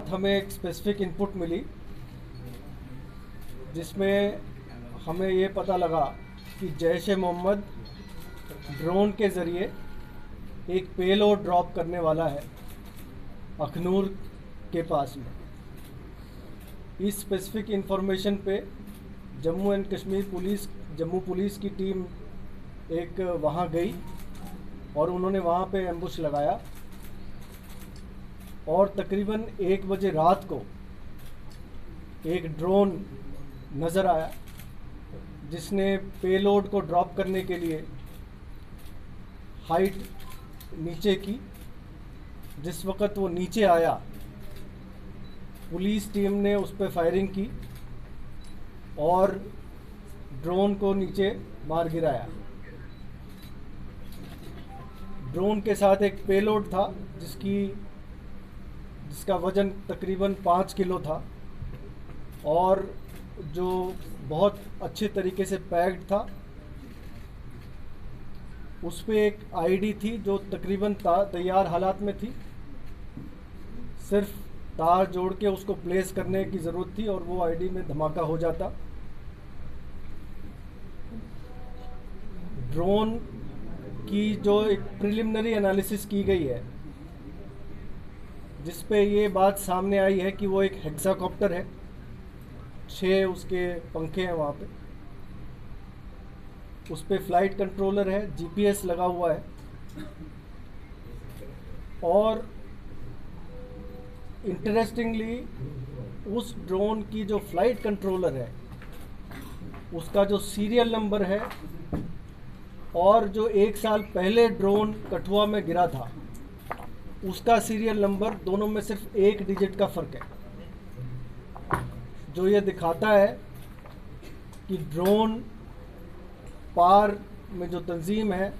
हमें एक specific input मिली जिसमें हमें ये पता लगा कि जैश ए मोहम्मद ड्रोन के ज़रिए एक पेलोड ड्रॉप करने वाला है अखनूर के पास में। इस स्पेसिफिक इंफॉर्मेशन पे Jammu and Kashmir police, Jammu police की टीम एक वहाँ गई और उन्होंने वहाँ पे एम्बुश लगाया और तकरीबन 1 बजे रात को एक ड्रोन नज़र आया जिसने पेलोड को ड्रॉप करने के लिए हाइट नीचे की। जिस वक़्त वो नीचे आया पुलिस टीम ने उस पर फायरिंग की और ड्रोन को नीचे मार गिराया। ड्रोन के साथ एक पेलोड था जिसका वज़न तकरीबन 5 किलो था और जो बहुत अच्छे तरीके से पैक्ड था। उस पर एक आईडी थी जो तकरीबन तैयार हालात में थी, सिर्फ तार जोड़ के उसको प्लेस करने की ज़रूरत थी और वो आईडी में धमाका हो जाता। ड्रोन की जो एक प्रिलिमिनरी एनालिसिस की गई है जिस पे ये बात सामने आई है कि वो एक हेक्साकॉप्टर है, 6 उसके पंखे हैं वहाँ पे, उस पे फ्लाइट कंट्रोलर है, जीपीएस लगा हुआ है और इंटरेस्टिंगली उस ड्रोन की जो फ्लाइट कंट्रोलर है उसका जो सीरियल नंबर है और जो 1 साल पहले ड्रोन कठुआ में गिरा था उसका सीरियल नंबर, दोनों में सिर्फ 1 डिजिट का फ़र्क है, जो ये दिखाता है कि ड्रोन पार में जो तंजीम है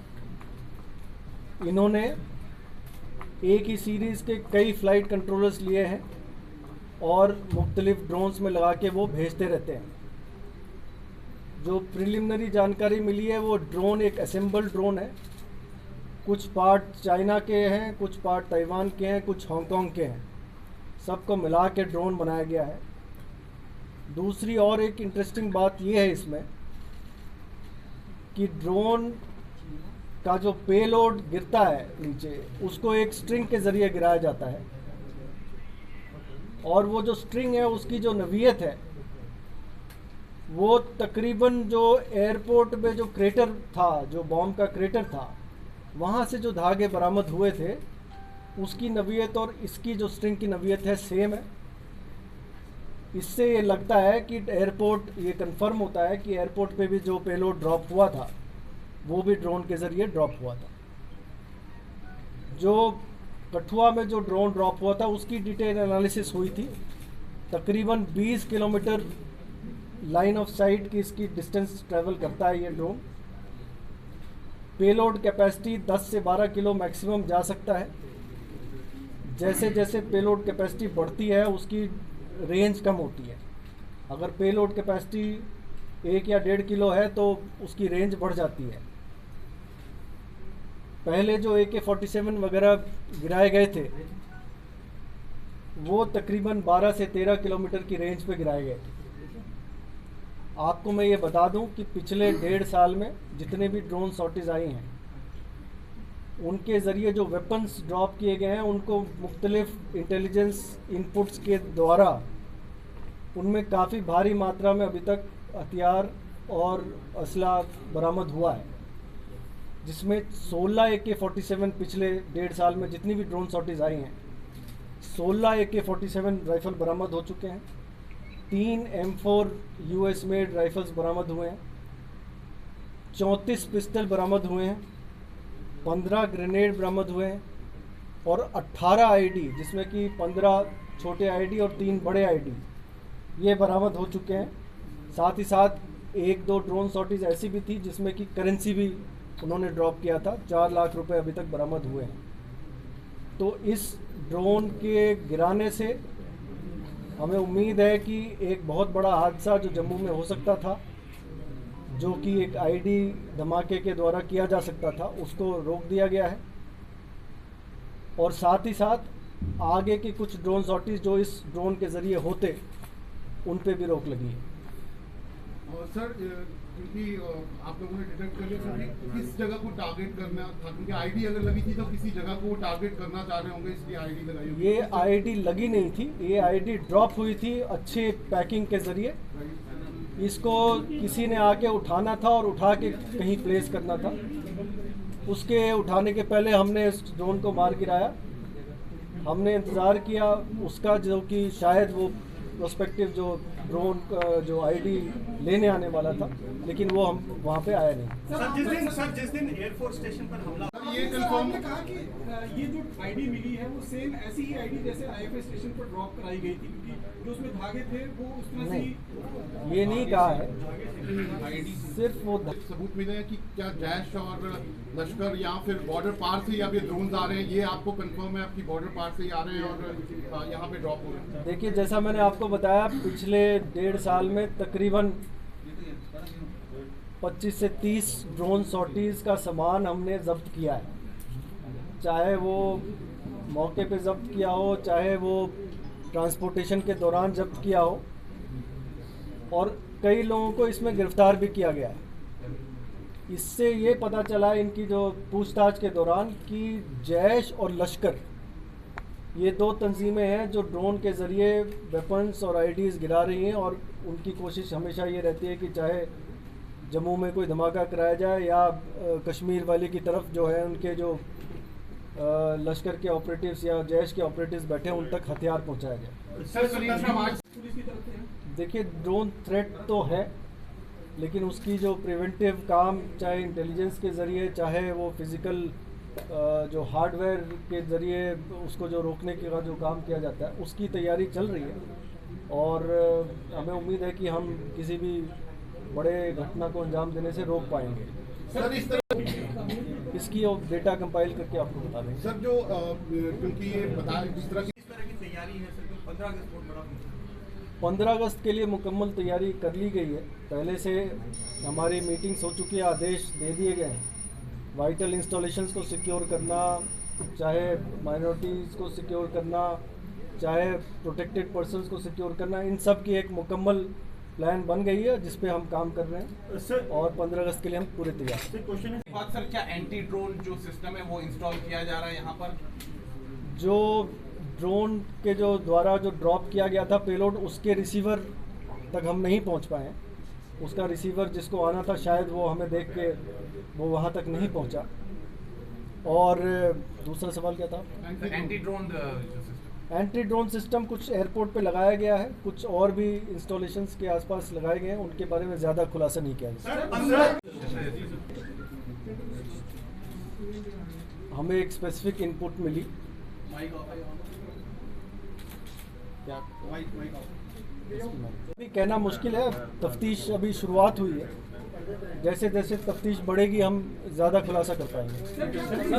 इन्होंने एक ही सीरीज़ के कई फ़्लाइट कंट्रोलर्स लिए हैं और मुख्तलिफ ड्रोन्स में लगा के वो भेजते रहते हैं। जो प्रिलिमिनरी जानकारी मिली है वो ड्रोन एक असेंबल ड्रोन है, कुछ पार्ट चाइना के हैं, कुछ पार्ट ताइवान के हैं, कुछ हांगकांग के हैं, सबको मिला के ड्रोन बनाया गया है। दूसरी और एक इंटरेस्टिंग बात ये है इसमें कि ड्रोन का जो पेलोड गिरता है नीचे उसको एक स्ट्रिंग के ज़रिए गिराया जाता है और वो जो स्ट्रिंग है उसकी जो नवीयत है वो तकरीबन जो एयरपोर्ट में जो क्रेटर था, जो बॉम्ब का क्रेटर था, वहाँ से जो धागे बरामद हुए थे उसकी नवीयत और इसकी जो स्ट्रिंग की नवीयत है सेम है। इससे ये लगता है कि एयरपोर्ट, ये कंफर्म होता है कि एयरपोर्ट पे भी जो पेलोड ड्रॉप हुआ था वो भी ड्रोन के ज़रिए ड्रॉप हुआ था। जो कठुआ में जो ड्रोन ड्रॉप हुआ था उसकी डिटेल एनालिसिस हुई थी। तकरीबन 20 किलोमीटर लाइन ऑफ साइट की इसकी डिस्टेंस ट्रैवल करता है ये ड्रोन। पेलोड कैपेसिटी 10 से 12 किलो मैक्सिमम जा सकता है। जैसे जैसे पेलोड कैपेसिटी बढ़ती है उसकी रेंज कम होती है। अगर पेलोड कैपेसिटी 1 या 1.5 किलो है तो उसकी रेंज बढ़ जाती है। पहले जो AK-47 वगैरह गिराए गए थे वो तकरीबन 12 से 13 किलोमीटर की रेंज पे गिराए गए थे। आपको मैं ये बता दूं कि पिछले 1.5 साल में जितने भी ड्रोन शॉटेज आई हैं उनके ज़रिए जो वेपन्स ड्रॉप किए गए हैं उनको मुख्तलिफ इंटेलिजेंस इनपुट्स के द्वारा उनमें काफ़ी भारी मात्रा में अभी तक हथियार और असला बरामद हुआ है, जिसमें 16 AK-47 पिछले 1.5 साल में जितनी भी ड्रोन शॉटेज आई हैं 16 AK-47 राइफ़ल बरामद हो चुके हैं। 3 M4 US मेड राइफ़ल्स बरामद हुए हैं, 34 पिस्टल बरामद हुए हैं, 15 ग्रेनेड बरामद हुए हैं और 18 आईडी, जिसमें कि 15 छोटे आईडी और 3 बड़े आईडी ये बरामद हो चुके हैं। साथ ही साथ 1-2 ड्रोन शॉटेज ऐसी भी थी जिसमें कि करेंसी भी उन्होंने ड्रॉप किया था। 4 लाख रुपए अभी तक बरामद हुए हैं। तो इस ड्रोन के गिराने से हमें उम्मीद है कि एक बहुत बड़ा हादसा जो जम्मू में हो सकता था, जो कि एक आईडी धमाके के द्वारा किया जा सकता था, उसको रोक दिया गया है। और साथ ही साथ आगे के कुछ ड्रोन सॉर्टीज जो इस ड्रोन के ज़रिए होते उन पे भी रोक लगी है। और सर क्योंकि आप लोगों ने डिटेक्ट कर लिया सर कि किस जगह को टारगेट करना था, क्योंकि आईडी अगर लगी थी तो किसी जगह को टारगेट करना चाह रहे होंगे, इसलिए आईडी लगाई होगी। ये आईडी लगी नहीं थी, ये आईडी ड्रॉप हुई थी अच्छे पैकिंग के ज़रिए। इसको किसी ने आके उठाना था और उठा के कहीं प्लेस करना था। उसके उठाने के पहले हमने इस ड्रोन को मार गिराया। हमने इंतज़ार किया उसका, जो कि शायद वो प्रोस्पेक्टिव जो ड्रोन जो आईडी लेने आने वाला था, लेकिन वो हम वहाँ पे आया नहीं। सर जिस दिन एयरफोर्स स्टेशन पर हमला, ये कंफर्म आपने कहा कि ये जो आईडी मिली है वो सेम ऐसी ही आईडी जैसे आईएफएस स्टेशन पर ड्रॉप कराई गई थी, क्योंकि जो उसमें धागे थे वो उस तरह से नहीं, ये नहीं कहा है, सिर्फ वो सबूत मिले हैं कि क्या जैश और लश्कर या फिर बॉर्डर पार से या फिर ड्रोन आ रहे हैं, ये आपको कंफर्म है आपकी बॉर्डर पार से ही आ रहे हैं और यहाँ पे ड्रॉप हो रहे हैं? देखिए, जैसा मैंने आपको बताया, पिछले 1.5 साल में तकरीबन 25 से 30 ड्रोन सॉर्टीज़ का सामान हमने जब्त किया है। चाहे वो मौके पे जब्त किया हो, चाहे वो ट्रांसपोर्टेशन के दौरान जब्त किया हो, और कई लोगों को इसमें गिरफ्तार भी किया गया है। इससे ये पता चला इनकी जो पूछताछ के दौरान कि जैश और लश्कर, ये 2 तंजीमें हैं जो ड्रोन के ज़रिए वेपन्स और आईडीज़ गिरा रही हैं, और उनकी कोशिश हमेशा ये रहती है कि चाहे जम्मू में कोई धमाका कराया जाए या कश्मीर वाली की तरफ जो है उनके जो लश्कर के ऑपरेटिव्स या जैश के ऑपरेटिव्स बैठे हैं उन तक हथियार पहुंचाया जाए। देखिए, ड्रोन थ्रेट तो है, लेकिन उसकी जो प्रिवेंटिव काम, चाहे इंटेलिजेंस के ज़रिए, चाहे वो फिज़िकल जो हार्डवेयर के ज़रिए उसको जो रोकने का जो काम किया जाता है, उसकी तैयारी चल रही है। और हमें उम्मीद है कि हम किसी भी बड़े घटना को अंजाम देने से रोक पाएंगे। सर इस तरह इसकी डेटा कंपाइल करके आपको बता देंगे। सर जो क्योंकि ये बताया जिस तरह की तैयारी है सर, 15 अगस्त बहुत बड़ा 15 अगस्त के लिए मुकम्मल तैयारी कर ली गई है। पहले से हमारी मीटिंग्स हो चुकी है, आदेश दे दिए गए हैं। वाइटल इंस्टॉलेशंस को सिक्योर करना, चाहे माइनॉरिटीज़ को सिक्योर करना, चाहे प्रोटेक्टेड पर्सन्स को सिक्योर करना, इन सब की एक मुकम्मल प्लान बन गई है जिस पे हम काम कर रहे हैं सर। और 15 अगस्त के लिए हम पूरे तैयार हैं। क्वेश्चन है बात सर, क्या एंटी ड्रोन जो सिस्टम है वो इंस्टॉल किया जा रहा है यहाँ पर? जो ड्रोन के जो द्वारा जो ड्रॉप किया गया था पेलोड, उसके रिसीवर तक हम नहीं पहुँच पाए। उसका रिसीवर जिसको आना था, शायद वो हमें देख के वो वहाँ तक नहीं पहुँचा। और दूसरा सवाल क्या था? Anti drone system. Anti drone system कुछ एयरपोर्ट पे लगाया गया है, कुछ और भी इंस्टॉलेशंस के आसपास लगाए गए हैं, उनके बारे में ज़्यादा खुलासा नहीं किया गया। हमें एक स्पेसिफिक इनपुट मिली। क्या अभी कहना मुश्किल है, तफ्तीश अभी शुरुआत हुई है। जैसे जैसे तफ्तीश बढ़ेगी हम ज़्यादा खुलासा कर पाएंगे।